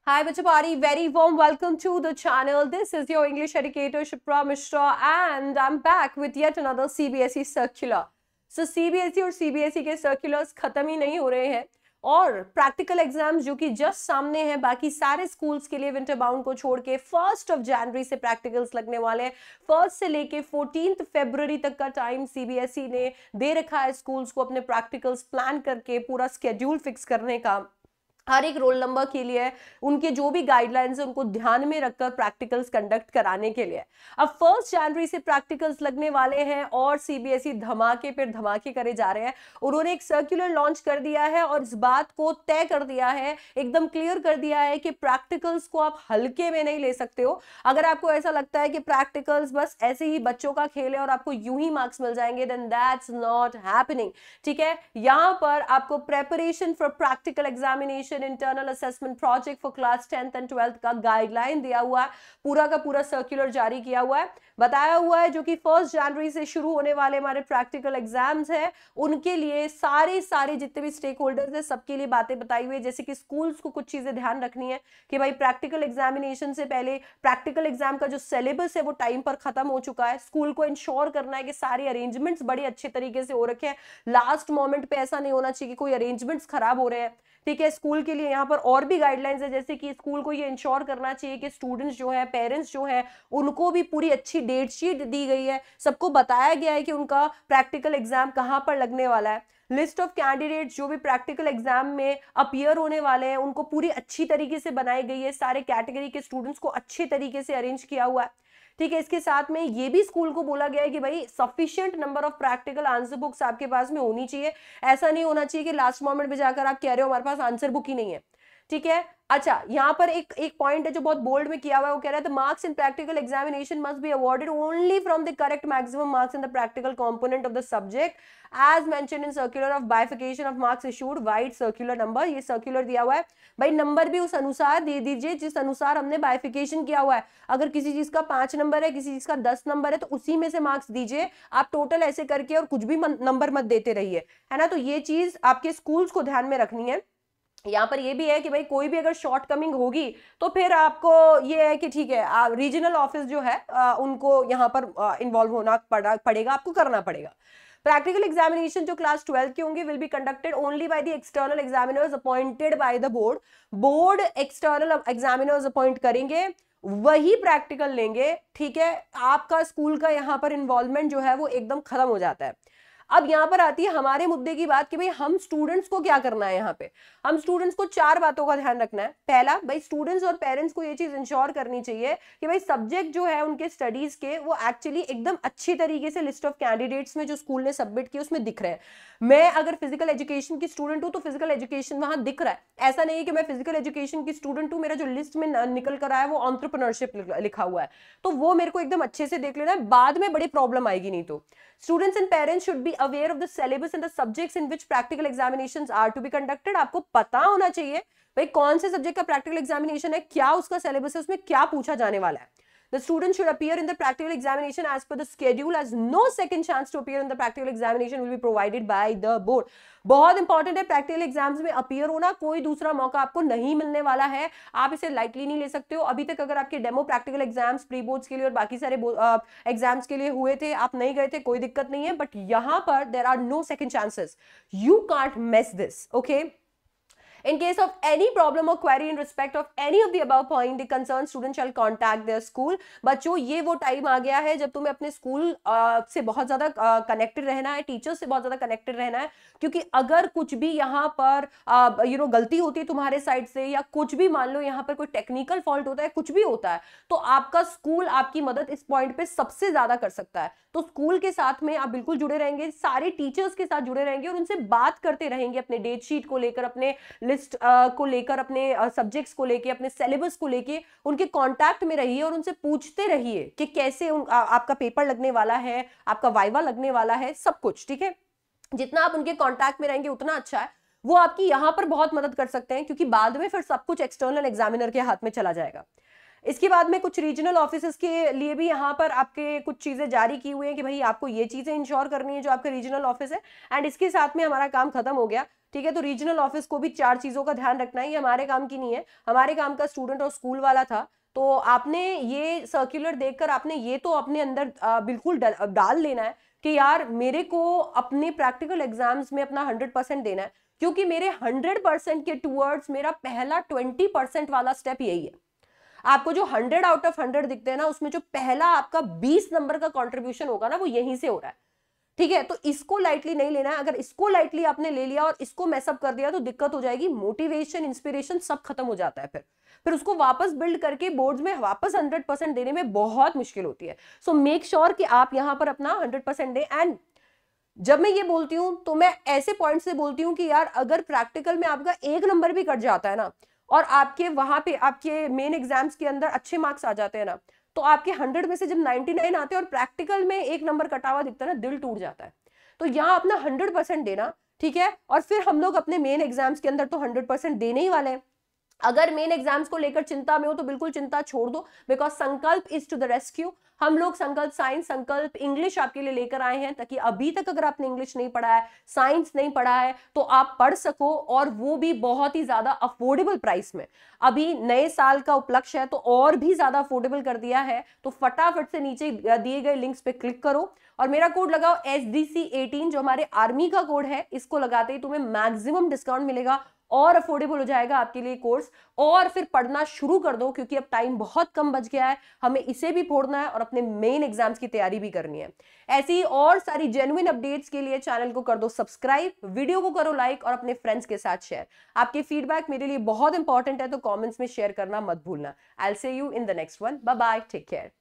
Hi Bachapari, very warm welcome to the channel. This is your English educator Shipra Mishra and I'm back with yet another CBSE circular. So CBSE और CBSE के circulars खत्म ही नहीं हो रहे हैं और practical exams जो कि जस्ट सामने हैं, बाकी सारे स्कूल्स के लिए विंटर बाउंड को छोड़ के 1 जनवरी से प्रैक्टिकल्स लगने वाले हैं। 1 से लेके 14 फरवरी तक का टाइम सीबीएसई ने दे रखा है स्कूल्स को अपने प्रैक्टिकल्स प्लान करके पूरा स्केड्यूल फिक्स करने का। हर एक रोल नंबर के लिए उनके जो भी गाइडलाइंस है उनको ध्यान में रखकर प्रैक्टिकल्स कंडक्ट कराने के लिए अब 1 जनवरी से प्रैक्टिकल्स लगने वाले हैं और सीबीएसई धमाके पर धमाके करे जा रहे हैं। उन्होंने एक सर्कुलर लॉन्च कर दिया है और इस बात को तय कर दिया है, एकदम क्लियर कर दिया है कि प्रैक्टिकल्स को आप हल्के में नहीं ले सकते हो। अगर आपको ऐसा लगता है कि प्रैक्टिकल्स बस ऐसे ही बच्चों का खेल है और आपको यूं ही मार्क्स मिल जाएंगे, देन दैट्स नॉट हैपनिंग। ठीक है, यहां पर आपको preparation for practical examination internal assessment project for class 10th and 12th का गाइडलाइन दिया हुआ है, पूरा का पूरा सर्कुलर जारी किया हुआ है, बताया हुआ है जो कि 1 जनवरी से शुरू होने वाले हमारे प्रैक्टिकल एग्जाम्स हैं उनके लिए सारे जितने भी स्टेक होल्डर्स हैं सबके लिए बातें बताई हुई है। जैसे कि स्कूल्स को कुछ चीजें ध्यान रखनी है कि भाई प्रैक्टिकल एग्जामिनेशन से पहले प्रैक्टिकल एग्जाम का जो सिलेबस है वो टाइम पर खत्म हो चुका है। स्कूल को इंश्योर करना है कि सारे अरेंजमेंट्स बड़े अच्छे तरीके से हो रखे हैं, लास्ट मोमेंट पे ऐसा नहीं होना चाहिए कि कोई अरेंजमेंट्स खराब हो रहे हैं। ठीक है, स्कूल के लिए यहाँ पर और भी गाइडलाइंस है, जैसे कि स्कूल को ये इंश्योर करना चाहिए कि स्टूडेंट्स जो है, पेरेंट्स जो है, उनको भी पूरी अच्छी डेट शीट दी गई है, सबको बताया गया है कि उनका प्रैक्टिकल एग्जाम कहाँ पर लगने वाला है। लिस्ट ऑफ कैंडिडेट्स जो भी प्रैक्टिकल एग्जाम में अपीयर होने वाले हैं उनको पूरी अच्छी तरीके से बनाई गई है, सारे कैटेगरी के स्टूडेंट्स को अच्छे तरीके से अरेंज किया हुआ है। ठीक है, इसके साथ में ये भी स्कूल को बोला गया है कि भाई sufficient number of practical answer books आपके पास में होनी चाहिए। ऐसा नहीं होना चाहिए कि लास्ट मोमेंट पे जाकर आप कह रहे हो हमारे पास आंसर बुक ही नहीं है। ठीक है, अच्छा यहाँ पर एक पॉइंट है जो बहुत बोल्ड में किया हुआ है, वो कह रहा है the marks in practical examination must be awarded only from the correct maximum marks in the practical component of the subject as mentioned in circular of bifurcation of marks issued vide circular number. ये circular दिया हुआ है भाई, number भी उस अनुसार दे दीजिए जिस अनुसार हमने बाइफिकेशन किया हुआ है। अगर किसी चीज का 5 नंबर है, किसी चीज का 10 नंबर है, तो उसी में से मार्क्स दीजिए, आप टोटल ऐसे करके और कुछ भी नंबर मत देते रहिए, है ना। तो ये चीज आपके स्कूल्स को ध्यान में रखनी है। यहाँ पर ये भी है कि भाई कोई भी अगर शॉर्ट कमिंग होगी तो फिर आपको ये है कि ठीक है रीजनल ऑफिस जो है उनको यहाँ पर इन्वॉल्व होना पड़ेगा, आपको करना पड़ेगा। प्रैक्टिकल एग्जामिनेशन जो क्लास 12 के होंगे will be conducted only by the external examiners appointed by the board. Board external examiners appoint करेंगे, वही प्रैक्टिकल लेंगे। ठीक है, आपका स्कूल का यहाँ पर इन्वॉल्वमेंट जो है वो एकदम खत्म हो जाता है। अब यहाँ पर आती है हमारे मुद्दे की बात कि भाई हम स्टूडेंट्स को क्या करना है। यहाँ पे हम स्टूडेंट्स को 4 बातों का ध्यान रखना है। पहला, भाई स्टूडेंट्स और पेरेंट्स को ये चीज इंश्योर करनी चाहिए कि भाई सब्जेक्ट जो है उनके स्टडीज के वो एक्चुअली एकदम अच्छी तरीके से लिस्ट ऑफ कैंडिडेट्स में जो स्कूल ने सबमिट किए उसमें दिख रहे हैं। मैं अगर फिजिकल एजुकेशन की स्टूडेंट हूँ तो फिजिकल एजुकेशन वहां दिख रहा है। ऐसा नहीं है कि मैं फिजिकल एजुकेशन की स्टूडेंट हूँ, मेरा जो लिस्ट में निकल कर आया वो एंटरप्रेन्योरशिप लिखा हुआ है, तो वो मेरे को एकदम अच्छे से देख लेना है, बाद में बड़ी प्रॉब्लम आएगी नहीं तो। Students and parents should be aware of the syllabus and the subjects in which practical examinations are to be conducted। आपको पता होना चाहिए भाई कौन से सब्जेक्ट का प्रैक्टिकल एग्जामिनेशन है, क्या उसका सिलेबस है, उसमें क्या पूछा जाने वाला है। The student should appear in the practical examination as per the schedule, as no second chance to appear in the practical examination will be provided by the board। बहुत इंपॉर्टेंट है प्रैक्टिकल एग्जाम्स में appear होना, कोई दूसरा मौका आपको नहीं मिलने वाला है, आप इसे लाइटली नहीं ले सकते हो। अभी तक अगर आपके demo practical exams pre boards के लिए और बाकी सारे एग्जाम्स के लिए हुए थे, आप नहीं गए थे, कोई दिक्कत नहीं है, बट यहां पर there are no second chances, you can't miss this. Okay, In case of any problem or query in respect of any of the above point, the concerned student shall contact their school। बच्चों, ये वो time आ गया है जब तुम्हें अपने school से बहुत ज्यादा कनेक्टेड रहना है, टीचर्स से बहुत ज्यादा कनेक्टेड रहना है, क्योंकि अगर कुछ भी यहाँ पर गलती होती है तुम्हारे साइड से, या कुछ भी मान लो यहाँ पर कोई टेक्निकल फॉल्ट होता है, कुछ भी होता है, तो आपका स्कूल आपकी मदद इस पॉइंट पे सबसे ज्यादा कर सकता है। तो स्कूल के साथ में आप बिल्कुल जुड़े रहेंगे, सारे टीचर्स के साथ जुड़े रहेंगे और उनसे बात करते रहेंगे अपने डेट शीट को लेकर, अपने लिस्ट को लेकर, अपने सब्जेक्ट्स को लेकर, अपने सिलेबस को लेकर उनके कांटेक्ट में रहिए और उनसे पूछते रहिए कि कैसे आपका पेपर लगने वाला है, आपका वाइवा लगने वाला है, सब कुछ। ठीक है, जितना आप उनके कांटेक्ट में रहेंगे उतना अच्छा है। वो आपकी यहां पर बहुत मदद कर सकते हैं, क्योंकि बाद में फिर सब कुछ एक्सटर्नल एग्जामिनर के हाथ में चला जाएगा। इसके बाद में कुछ रीजनल ऑफिसेस के लिए भी यहाँ पर आपके कुछ चीजें जारी की हुई है कि भाई आपको ये चीजें इंश्योर करनी है जो आपका रीजनल ऑफिस है। एंड इसके साथ में हमारा काम खत्म हो गया। ठीक है। तो रीजनल ऑफिस को भी 4 चीजों का ध्यान रखना है, ये हमारे काम की नहीं है, हमारे काम का स्टूडेंट और स्कूल वाला था। तो आपने ये सर्कुलर देखकर आपने ये तो अपने अंदर बिल्कुल डाल लेना है कि यार मेरे को अपने प्रैक्टिकल एग्जाम्स में अपना 100% देना है, क्योंकि मेरे 100% के टूवर्ड्स मेरा पहला 20% वाला स्टेप यही है। आपको जो 100 आउट ऑफ 100 दिखते हैं ना, उसमें जो पहला आपका 20 नंबर का कंट्रीब्यूशन होगा ना, वो यहीं से हो रहा है, ठीक है। तो इसको लाइटली नहीं लेना है। अगर इसको लाइटली आपने ले लिया और इसको मैसअप कर दिया तो दिक्कत हो जाएगी, मोटिवेशन, इंस्पिरेशन सब खत्म हो जाता है। फिर उसको वापस बिल्ड करके बोर्ड्स में वापस 100% देने में बहुत मुश्किल होती है। सो मेक श्योर कि आप यहां पर अपना 100% दें। एंड जब मैं ये बोलती हूं तो मैं ऐसे पॉइंट से बोलती हूं कि यार अगर प्रैक्टिकल में आपका 1 नंबर भी कट जाता है ना, और आपके वहां पे आपके मेन एग्जाम्स के अंदर अच्छे मार्क्स आ जाते हैं ना, तो आपके 100 में से जब 99 आते हैं और प्रैक्टिकल में 1 नंबर कटा हुआ दिखता है ना, दिल टूट जाता है। तो यहाँ अपना 100% देना, ठीक है। और फिर हम लोग अपने मेन एग्जाम्स के अंदर तो 100% देने ही वाले हैं। अगर मेन एग्जाम्स को लेकर चिंता में हो तो बिल्कुल चिंता छोड़ दो, बिकॉज संकल्प इज टू द रेस्क्यू। हम लोग संकल्प साइंस, संकल्प इंग्लिश आपके लिए लेकर आए हैं, ताकि अभी तक अगर आपने इंग्लिश नहीं पढ़ा है, साइंस नहीं पढ़ा है, तो आप पढ़ सको, और वो भी बहुत ही ज्यादा अफोर्डेबल प्राइस में। अभी नए साल का उपलक्ष्य है तो और भी ज्यादा अफोर्डेबल कर दिया है। तो फटाफट से नीचे दिए गए लिंक्स पे क्लिक करो और मेरा कोड लगाओ SDC18, जो हमारे आर्मी का कोड है। इसको लगाते ही तुम्हें मैक्सिमम डिस्काउंट मिलेगा और अफोर्डेबल हो जाएगा आपके लिए कोर्स। और फिर पढ़ना शुरू कर दो, क्योंकि अब टाइम बहुत कम बच गया है, हमें इसे भी फोड़ना है और अपने मेन एग्जाम्स की तैयारी भी करनी है। ऐसी और सारी जेन्युइन अपडेट्स के लिए चैनल को कर दो सब्सक्राइब, वीडियो को करो लाइक और अपने फ्रेंड्स के साथ शेयर। आपके फीडबैक मेरे लिए बहुत इंपॉर्टेंट है, तो कमेंट्स में शेयर करना मत भूलना। I will see you in the next one. Bye bye, take care.